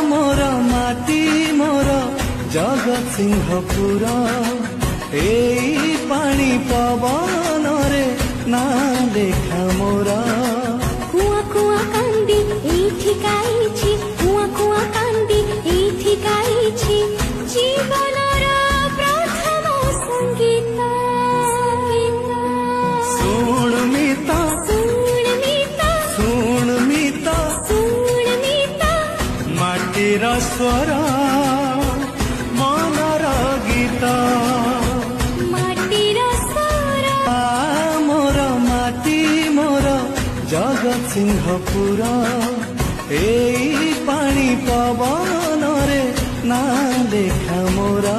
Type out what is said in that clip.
मोर माटी मोर जगतसिंहपुर एई पानी पवन रे ना देखा मोर कुआ कुआ कांदी एठी गाइछि कुआ कुआ कांदी एठी गाइछि जीवनर प्रथम संगीत सुन मिता सुन मिता सुन मिता सुन मिता माटीर स्वर मनर गीत माटीर स्वर मोर माटी मोर जगतसिंहपुर एई पानी पवन रे ना देखा मोरा।